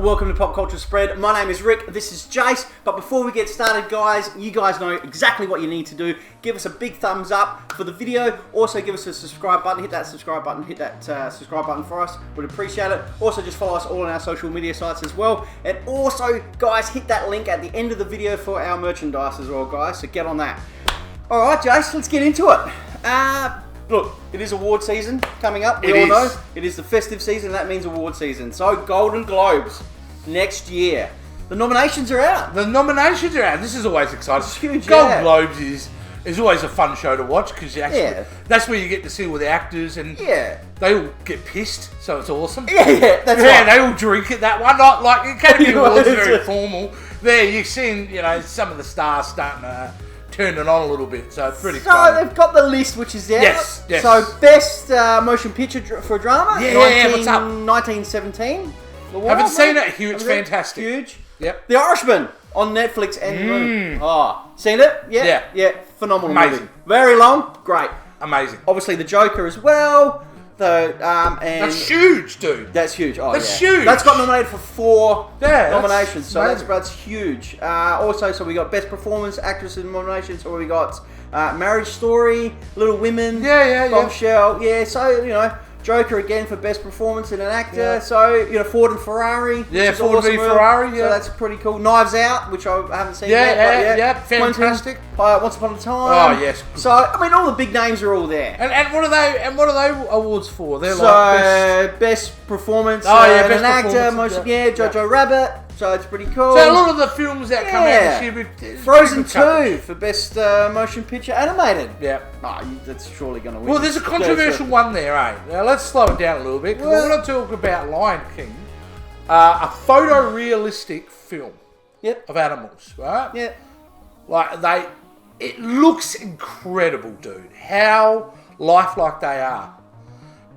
welcome to Pop Culture Spread. My name is Rick, this is Jace, but before we get started guys, you guys know exactly what you need to do. Give us a big thumbs up for the video, also give us a subscribe button, hit that subscribe button for us, we'd appreciate it. Also just follow us all on our social media sites as well, and also guys, hit that link at the end of the video for our merchandise as well guys, so get on that. Alright Jace, let's get into it. Look, it is award season coming up. We all know it is the festive season. That means award season. So Golden Globes next year. The nominations are out. This is always exciting. It's huge. Golden Globes is always a fun show to watch because that's where you get to see all the actors and they all get pissed, so it's awesome. Yeah, that's right. They all drink at that one. Not like Academy Awards are very formal. There you're seeing some of the stars starting to turn it on a little bit, so it's pretty exciting. So they've got the list which is there. Yes. So best motion picture for drama. What's up? 1917. Haven't seen it. It's fantastic. Huge. Yep. The Irishman on Netflix and seen it? Yeah. Phenomenal Amazing. movie. Very long. Great. Amazing. Obviously the Joker as well. And that's huge, dude. That's huge. That's huge. That's got nominated for 4 nominations, so amazing. that's huge. Also, so we got Best Performance Actress in nominations, or we got Marriage Story, Little Women, Bombshell. So Joker again for Best Performance in an Actor. Yeah. So Ford and Ferrari. Ford v Ferrari. So that's pretty cool. Knives Out, which I haven't seen yet. Fantastic. Once Upon a Time. Oh yes. So I mean, all the big names are all there. And what are they? And what are they awards for? They're best performance. Best an actor. Jojo Rabbit. So it's pretty cool. So a lot of the films that come out this year, Frozen 2 for best motion picture animated. Yeah. That's surely going to win. Well, there's a controversial one there, eh? Now let's slow it down a little bit because I want to talk about Lion King, a photorealistic film of animals, right? Yeah. Like it looks incredible, dude. How lifelike they are.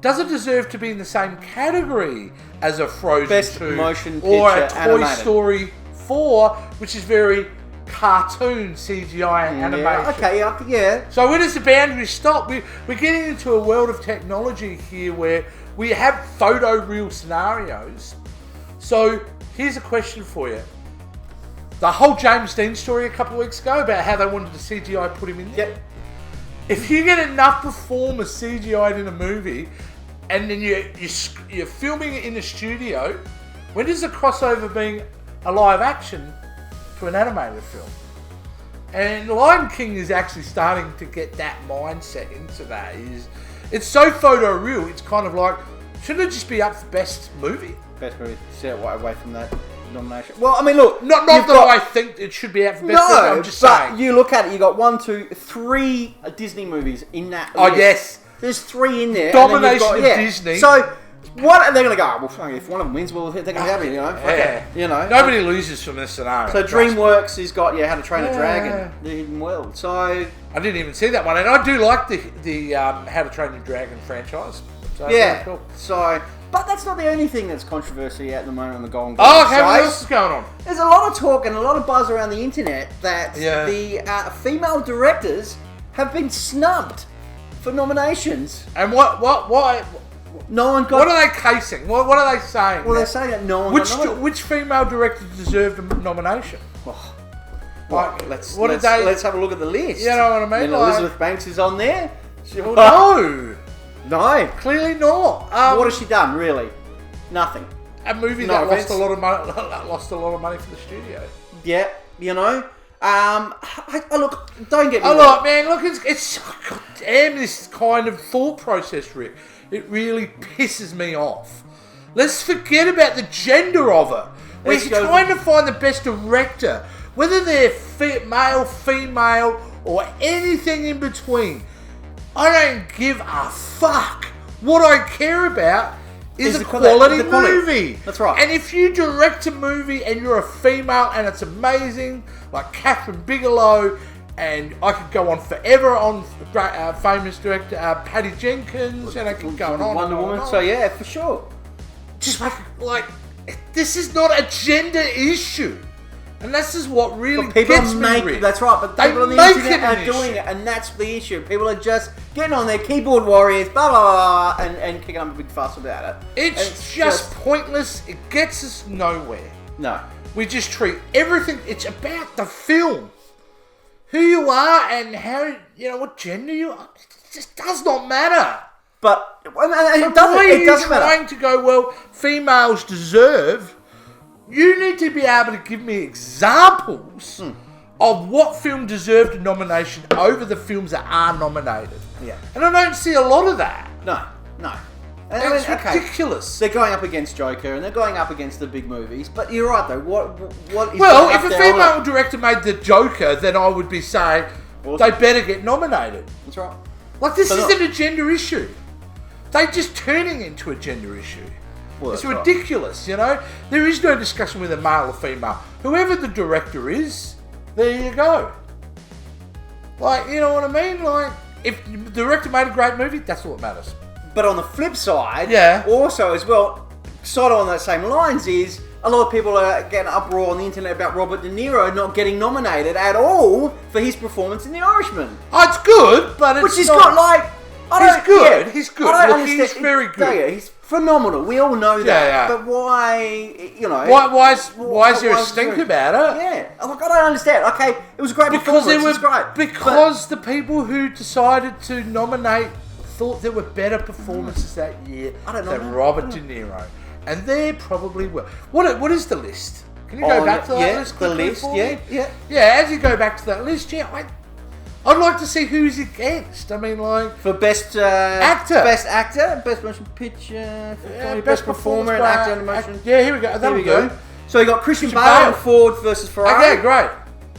Does it deserve to be in the same category as a Frozen Best 2 motion or a picture Toy animated. Story 4, which is very cartoon CGI animation? Yeah. So where does the boundary stop? We're getting into a world of technology here where we have photoreal scenarios. So here's a question for you. The whole James Dean story a couple of weeks ago about how they wanted to CGI put him in there. Yep. If you get enough performers CGI'd in a movie, and then you're filming it in the studio, when does it cross over being a live action to an animated film? And Lion King is actually starting to get that mindset into that. It's so photoreal, it's kind of like, shouldn't it just be up for best movie? Best movie. Stay away from that nomination. Well, I mean, look. Not that I think it should be out for best movie, I'm just saying. You look at it, you got 1, 2, 3 Disney movies in that list. Yes. There's 3 in there. Domination of Disney. So, what are they going to go? Well, if one of them wins, well, they're going to have it, Nobody loses from this scenario. So DreamWorks has got How to Train a Dragon, The Hidden World. So I didn't even see that one, and I do like the How to Train Your Dragon franchise. So cool. So, but that's not the only thing that's controversy at the moment on the Golden Globes. Oh, okay. What else is going on? There's a lot of talk and a lot of buzz around the internet that the female directors have been snubbed for nominations. And why? No one got. What are they casing? What are they saying? Well, they're saying that no one got nominated. Which female director deserved a nomination? Let's have a look at the list. You know what I mean? Elizabeth Banks is on there. No, clearly not. What has she done? Really, nothing. A movie that lost a lot of money for the studio. Yeah, look, don't get me wrong. Look, man, it's God damn this kind of thought process, Rick. It really pisses me off. Let's forget about the gender of it. We're trying to find the best director, whether they're male, female, or anything in between. I don't give a fuck. What I care about is a quality movie. That's right. And if you direct a movie and you're a female and it's amazing, like Catherine Bigelow, and I could go on forever on famous director Patty Jenkins, and I could go on. Wonder Woman. So yeah, for sure. Just this is not a gender issue. And this is what really But people gets me, Rick. that's right, but They people on the make internet it an are doing issue. it, and that's the issue. People are just getting on their keyboard warriors, blah, blah, blah, and kicking up a big fuss about it. It's just pointless. It gets us nowhere. No. We just treat everything. It's about the film, who you are, and how what gender you are. It just does not matter. But and So it doesn't, why are it you doesn't matter. trying to go? Well, females deserve. You need to be able to give me examples of what film deserved a nomination over the films that are nominated. Yeah. And I don't see a lot of that. No. And It's ridiculous. They're going up against Joker, and they're going up against the big movies. But you're right, though. What is Well, going if up a there female director made the Joker, then I would be saying they better get nominated. That's right. Like, this But isn't a gender issue. They're just turning into a gender issue. Well, It's that's right. ridiculous, There is no discussion with a male or female. Whoever the director is, there you go. Like, you know what I mean? Like, if the director made a great movie, that's all that matters. But on the flip side, Yeah. also as well, sort of on those same lines is a lot of people are getting uproar on the internet about Robert De Niro not getting nominated at all for his performance in The Irishman. Oh, it's good, but it's Which is not... got like... He's good, he's good. I don't Look, he's understand- very good. Yeah, he's phenomenal. We all know that. Yeah. But why, Why is there a stink about it? Yeah. Like, I don't understand. Okay, it was a great Because performance. It's great. because the people who decided to nominate thought there were better performances that year I don't know, than man. Robert De Niro, and there probably were. What is the list? Can you go back to that list? The quickly list, for yeah, me? yeah. Yeah, as you go back to that list, I'd like to see who's against. I mean, like, For best Actor. best actor, best motion picture, best performer, and actor in motion. Yeah, here we go. There we go. So you got Christian Bale Bale. and Ford versus Ferrari. Okay, great.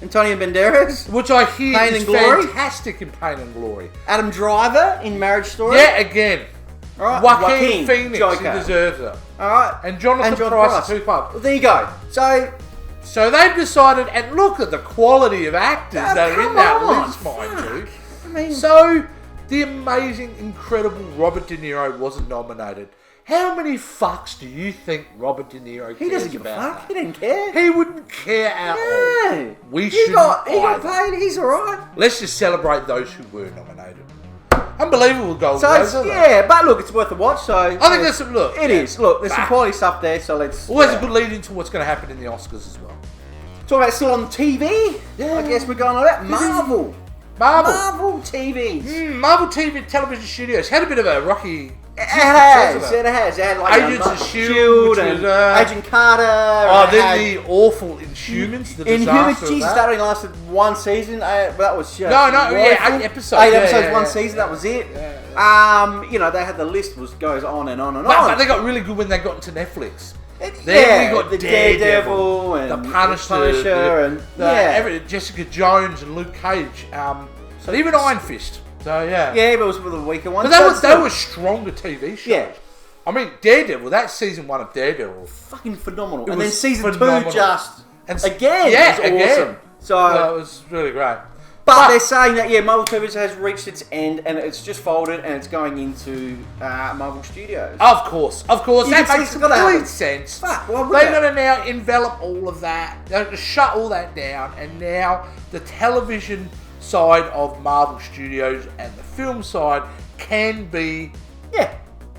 Antonio Banderas, Which I hear Pain is and Glory? fantastic in Pain and Glory. Adam Driver in Marriage Story. Yeah, again. All right. Joaquin Phoenix, Joker. he deserves it. All right. And Jonathan John Price, Too Far. Well, there you go. So they've decided, and look at the quality of actors that are in come that on, list, mind you. I mean, So, the amazing, incredible Robert De Niro wasn't nominated. How many fucks do you think Robert De Niro cares he doesn't give a about fuck. He that? didn't care. He wouldn't care at all. Yeah. We he shouldn't got either. paid. He's all right. Let's just celebrate those who were nominated. Unbelievable Golden So Globes, it's, aren't they? yeah, but look, it's worth a watch. So I think that's a look. It is. Look, there's some Bah. quality stuff there. So let's Always a good lead into what's going to happen in the Oscars as well. talk about still on TV. Yeah. I guess we're going on that Marvel. Marvel. Marvel TVs. Marvel TV television studios had a bit of a rocky. It has. hasn't It has. It had like Agents of Shield S.H.I.E.L.D. and which was, Agent Carter. Oh, and it then had the awful Inhumans. The Inhumans. disaster of Jesus, that. that only lasted one season. That was just No, yeah, woeful. 8 episodes. 8 Yeah, episodes, yeah, one yeah. season. That was it. They had the list goes on and on and But on. they got really good when they got into Netflix. Yeah, Then we got the Daredevil, and the Punisher, and Jessica Jones and Luke Cage, and even Iron Fist. So yeah, yeah, but it was for the weaker ones. but they were stronger TV shows. Yeah. I mean Daredevil. That season 1 of Daredevil. fucking phenomenal. It And then was season phenomenal. 2 just And again yeah, was again. awesome. So, That was really great. but they're saying that Marvel TV has reached its end and it's just folded and it's going into Marvel Studios. Of course, You that can see makes it's gotta happen. complete sense. Fuck, why would They're that? going to now envelop all of that, they're going to shut all that down, and now the television side of Marvel Studios and the film side can be Yeah,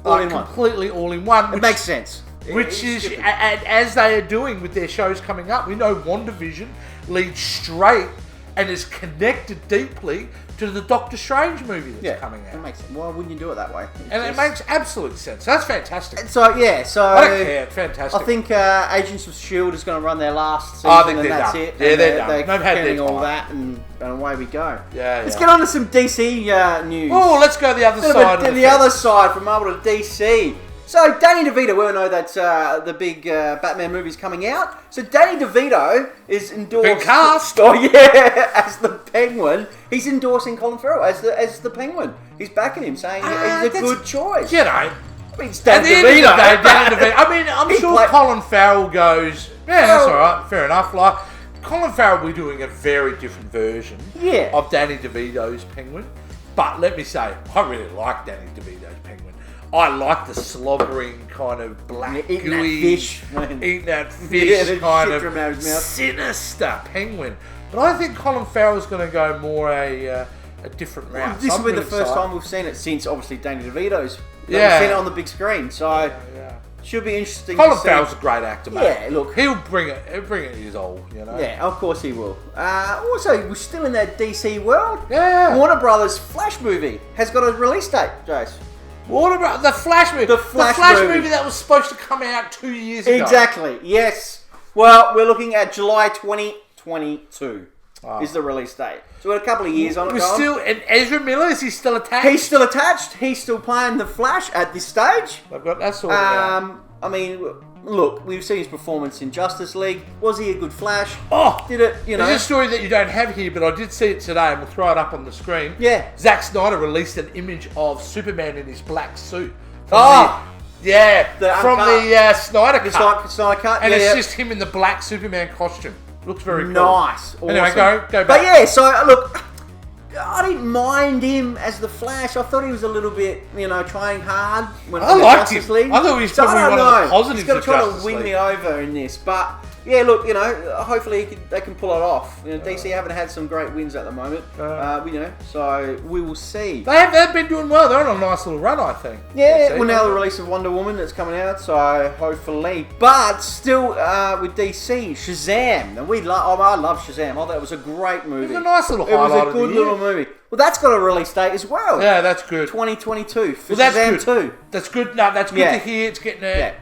all in one. completely all in one. It makes sense. Which It's is, stupid. and as they are doing with their shows coming up, we know WandaVision leads straight and is connected deeply to the Doctor Strange movie that's coming It out. makes sense. Why wouldn't you do it that way? And it makes absolute sense. That's fantastic. So yeah, so I don't care. Fantastic. I think Agents of S.H.I.E.L.D. is going to run their last season, I think and they're that's done. it. Yeah, And they're done. They're They've had their counting all time. that, and away we go. Yeah, Let's yeah. get on to some DC news. Oh, let's go the other side. To of the fence. other side, from Marvel to DC. So Danny DeVito, we all know that the big Batman movie's coming out. So Danny DeVito is endorsed. Been cast. Oh yeah, as the Penguin. He's endorsing Colin Farrell as the Penguin. He's backing him, saying he's a that's- good choice. You know, I mean, it's at Danny the end of the DeVito. day, Danny DeVito. I mean, I'm He sure played- Colin Farrell goes, yeah, that's Well- all right, fair enough. Like, Colin Farrell will be doing a very different version Yeah. of Danny DeVito's Penguin. But let me say, I really like Danny DeVito's Penguin. I like the slobbering kind of black Eating that gooey, fish. eating that Yeah, fish the kind shit of from out his mouth. sinister penguin. But I think Colin Farrell's going to go more a different route. This So will I'm be the really first excited. time we've seen it since obviously Danny DeVito's. Yeah. We've seen it on the big screen, so Yeah. should be interesting. Colin to see. Farrell's a great actor, mate. Yeah, look. He'll bring it his all, you know. Yeah, of course he will. Also, we're still in that DC world. Yeah. Warner Brothers Flash movie has got a release date, Jace. What about the Flash movie? The Flash movie. movie That was supposed to come out 2 years ago. Exactly. Yes. Well, we're looking at July 2022 is the release date. So we've got a couple of years on it. We're going. still, and Ezra Miller, is he still attached? He's still attached. He's still playing the Flash at this stage. They've got that sorted out. I mean, look, we've seen his performance in Justice League. Was he a good Flash? Oh, Did it, you know? there's a story that you don't have here, but I did see it today, and we'll throw it up on the screen. Yeah. Zack Snyder released an image of Superman in his black suit. Oh! From uncut. the Snyder cut. It's like it's not a cut. And yeah, it's yeah. just him in the black Superman costume. Looks very cool. Nice. Awesome. Anyway, go back. But yeah, so look, I didn't mind him as the Flash. I thought he was a little bit, trying hard when I in liked Justice him. League. I thought he was So I probably don't one of the know. positives He's going of to try Justice to win League. me over in this, but yeah, look, hopefully they can pull it off. DC haven't had some great wins at the moment, so we will see. They've been doing well. They're on a nice little run, I think. Yeah, DC. well now the release of Wonder Woman that's coming out, so hopefully. But still, with DC, Shazam. And I love Shazam. I thought it was a great movie. It was a nice little It was highlight a of the good year. little movie. Well, that's got a release date as well. Yeah, that's good. 2022 for Well, that's Shazam good. 2. That's good. No, that's good Yeah. to hear. It's getting Yeah.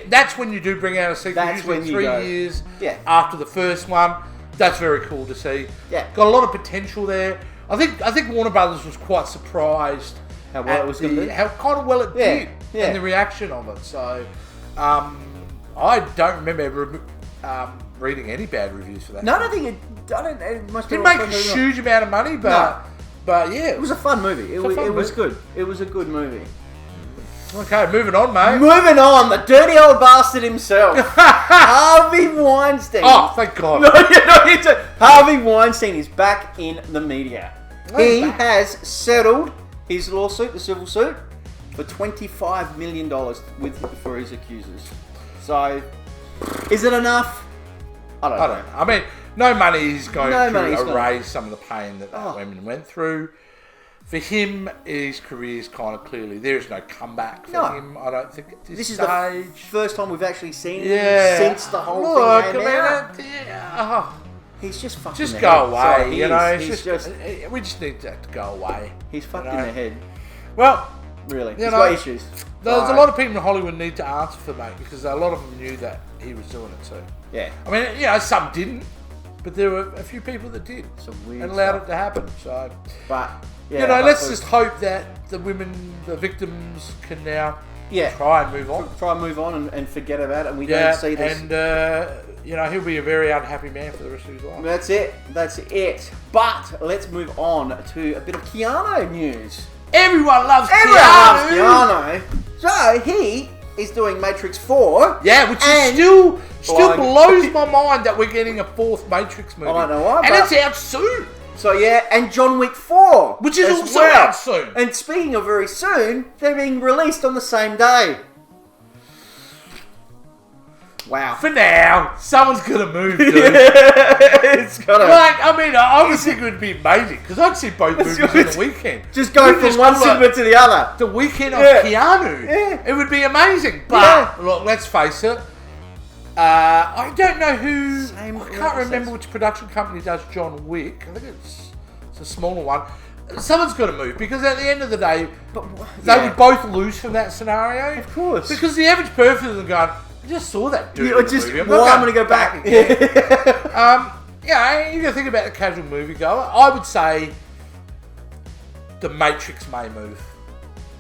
that's when you do bring out a sequel. That's usually when you 3 go. years Yeah. after the first one. That's very cool to see. Yeah. Got a lot of potential there. I think Warner Brothers was quite surprised How well at it was going to be. how kind of well it Yeah, did yeah. and the reaction of it. So I don't remember ever reading any bad reviews for that. No, I don't think it must Didn't make a huge amount of money, but yeah, It was a fun movie. It was movie. good. It was a good movie. okay. Moving on, mate. Moving on, the dirty old bastard himself, Harvey Weinstein. Oh, thank God. Harvey Weinstein is back in the media. He back. has settled his lawsuit, the civil suit, for $25 million for his accusers. So, is it enough? I don't know. I mean, no money is going No to money's erase some of the pain that Oh. women went through. For him, his career is kind of clearly there is no comeback for No. him. I don't think at this This is the stage. first time we've actually seen Yeah, him since the whole Look, thing came I mean, out. He's He's just fucking just the go head. away. Sorry, You know, he's we just need that to go away. he's fucked you in know. the head. Well, Really, You he's know, got issues. there's So, a lot of people in Hollywood need to answer for mate because a lot of them knew that he was doing it too. Yeah, I mean, some didn't, but there were a few people that did some weird and allowed stuff. it to happen. So. But yeah, Let's hopefully- just hope that the women, the victims, can now yeah try and move on. try and move on and forget about it. And we Yeah, don't see this. and he'll be a very unhappy man for the rest of his life. That's it. That's it. But let's move on to a bit of Keanu news. Everyone loves Everyone Keanu. loves Keanu. So he is doing Matrix 4. Yeah, which is And- still Blowing- blows my mind that we're getting a fourth Matrix movie. I don't know why, and but- it's out soon. So yeah, and John Wick 4. Which is as also well. out soon. And speaking of very soon, they're being released on the same day. Wow. For now, someone's gonna move, dude. It's gotta I was thinking it would be amazing because I'd see both movies on the weekend. just go We'd from just one call it cinema to the other. The weekend of Yeah. Keanu. Yeah. It would be amazing. But Yeah. look, let's face it. I don't know who. Same I can't process. remember which production company does John Wick. I think it's a smaller one. Someone's got to move because at the end of the day, they would both lose from that scenario. Of course. Because the average person is going, I just saw that dude. Yeah, in the just, movie. I'm well, not I'm going to go back. again." You got to think about the casual moviegoer. I would say The Matrix may move.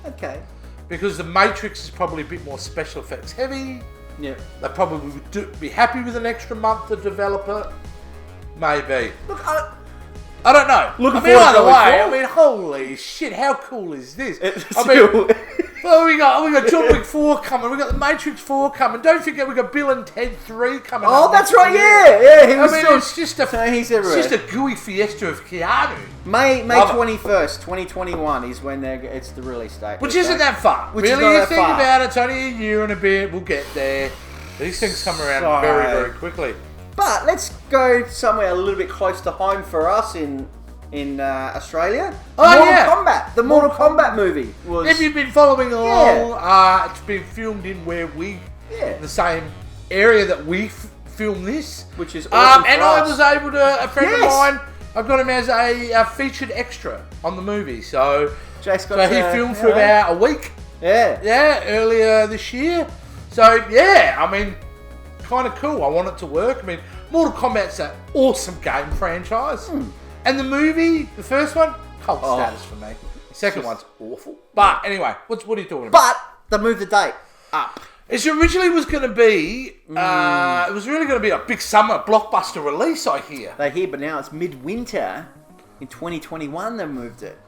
Okay. Because The Matrix is probably a bit more special effects heavy. Yeah. They probably would be happy with an extra month to develop it. Maybe. Look, I don't know. Looking I mean, forward to either going way, forward. holy shit, how cool is this? It's I mean, cool. Well, we got John Wick 4 coming. We got The Matrix 4 coming. Don't forget we got Bill and Ted 3 coming. Oh, that's right. Yeah. He was it's just a gooey fiesta of Keanu. May 21st, 2021 is when it's the release date. Which isn't that far. Really, you think about it, it's only a year and a bit. We'll get there. These things come around very, very quickly. But let's go somewhere a little bit close to home for us in Australia. Mortal Kombat. The Mortal Kombat movie was. If you've been following along, it's been filmed in the same area that we filmed this, which is awesome. And I was able to. A friend of mine, I've got him as a featured extra on the movie. So he filmed for about a week. Yeah, earlier this year. So yeah, I mean, kind of cool. I want it to work. I mean, Mortal Kombat's an awesome game franchise. And the movie, the first one, cult status for me. The second one's awful. But anyway, what are you talking about? But they moved the date up. It originally was going to be, it was really going to be a big summer blockbuster release, I hear. They hear, but now it's midwinter in 2021 they moved it.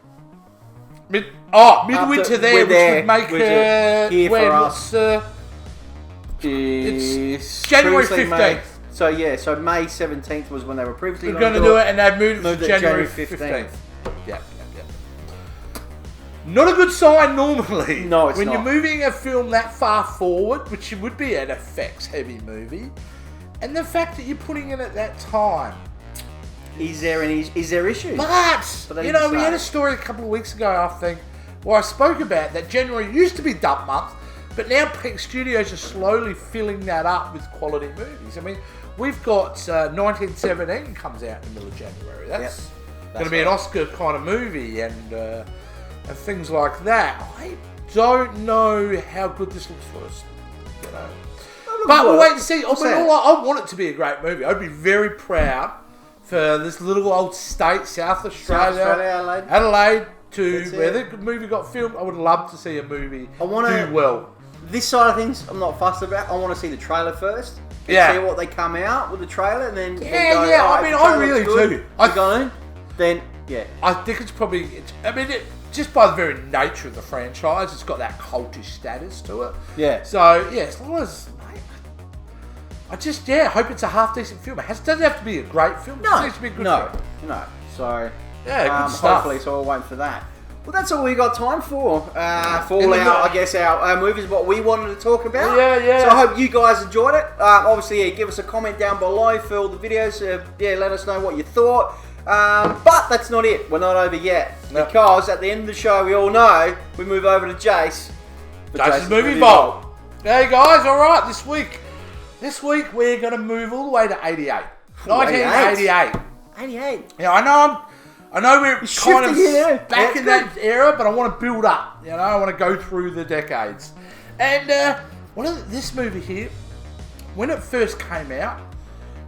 Midwinter there, which would make here for us. It's January 15th. So May 17th was when they were previously going to do it, and they moved it to January 15th. Yeah. Not a good sign normally. No, it's when not. You're moving a film that far forward, which it would be an effects-heavy movie, and the fact that you're putting it at that time. Is there issues? But we had a story a couple of weeks ago, I think, where I spoke about that January used to be dump month, but now studios are slowly filling that up with quality movies. I mean, we've got 1917 comes out in the middle of January. That's going to be an Oscar kind of movie and things like that. I don't know how good this looks for us. But we'll wait and see. I want it to be a great movie. I'd be very proud for this little old state, South Australia, Adelaide, where the movie got filmed. I would love to see a movie do well. This side of things, I'm not fussed about. I want to see the trailer first. See what they come out with the trailer, and then I mean, I really do. I think it's probably. Just by the very nature of the franchise, it's got that cultish status to it. Yeah. So as long as I hope it's a half decent film. It doesn't have to be a great film. It needs to be a good film. No. So good stuff. Hopefully, so we'll wait for that. Well, that's all we got time for. Our movies, what we wanted to talk about. Yeah. So I hope you guys enjoyed it. Obviously, give us a comment down below for all the videos. Let us know what you thought. But that's not it. We're not over yet. No. Because at the end of the show, we all know, we move over to Jace. Jace's Movie Vault. Hey guys, alright, this week we're going to move all the way to 88. 1988. 88. Yeah, I know we're kind of back in that era, but I want to build up. I want to go through the decades. And this movie here, when it first came out,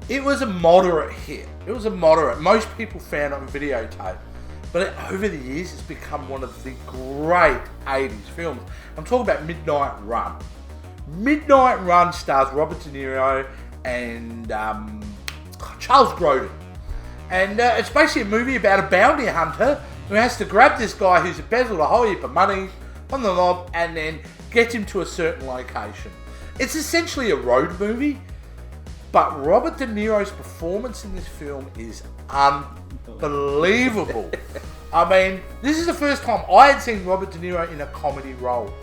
it was a moderate hit. Most people found it on videotape. But over the years, it's become one of the great 80s films. I'm talking about Midnight Run. Midnight Run stars Robert De Niro and Charles Grodin. And it's basically a movie about a bounty hunter who has to grab this guy who's embezzled a whole heap of money on the mob and then get him to a certain location. It's essentially a road movie, but Robert De Niro's performance in this film is unbelievable. I mean, this is the first time I had seen Robert De Niro in a comedy role.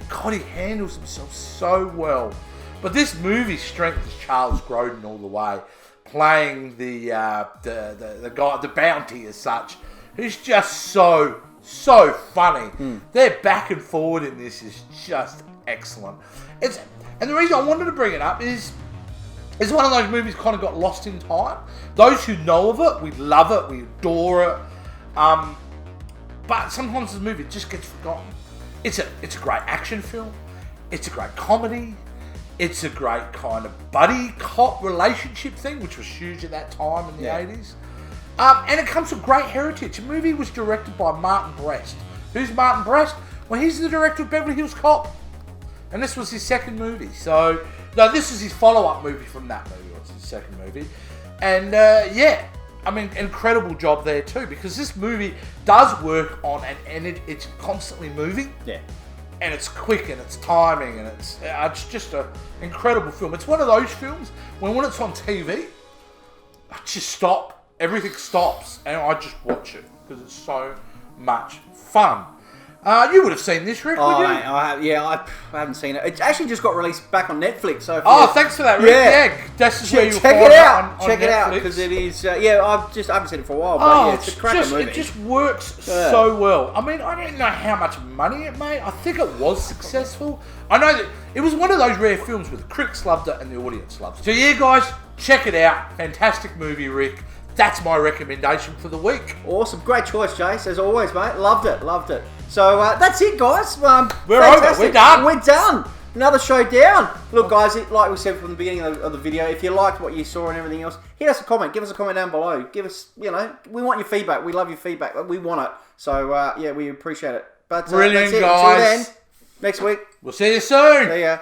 God, he handles himself so well. But this movie's strength is Charles Grodin all the way, playing the guy, the bounty as such, who's just so funny. Their back and forward in this is just excellent. And the reason I wanted to bring it up is it's one of those movies kind of got lost in time. Those who know of it, we love it, we adore it. But sometimes the movie just gets forgotten. It's a great action film. It's a great comedy. It's a great kind of buddy cop relationship thing, which was huge at that time in the 80s. And it comes with great heritage. The movie was directed by Martin Brest. Who's Martin Brest? Well, he's the director of Beverly Hills Cop. And this was his second movie. So, no, this is his follow-up movie from that movie. It's his second movie. And, incredible job there too, because this movie does work on, and it's constantly moving. Yeah. and it's quick and it's timing and it's just an incredible film. It's one of those films when it's on TV, I just stop. Everything stops and I just watch it because it's so much fun. You would have seen this, Rick, would you? I haven't seen it. It actually just got released back on Netflix. So thanks for that, Rick. Yeah, that's where you'll check find it out. on Check it out Netflix. because it is. I haven't seen it for a while, but it's a cracking movie. It just works so well. I mean, I don't know how much money it made. I think it was successful. I know that it was one of those rare films where the critics loved it and the audience loved it. So yeah, guys, check it out. Fantastic movie, Rick. That's my recommendation for the week. Awesome. Great choice, Jace, as always, mate. Loved it. So that's it, guys. We're over. We're done. We're done. Another show down. Look, guys, like we said from the beginning of the video, if you liked what you saw and everything else, hit us a comment. Give us a comment down below. Give us, we want your feedback. We love your feedback. We want it. So, we appreciate it. But Brilliant, that's it. guys. Until then, next week. We'll see you soon. See ya.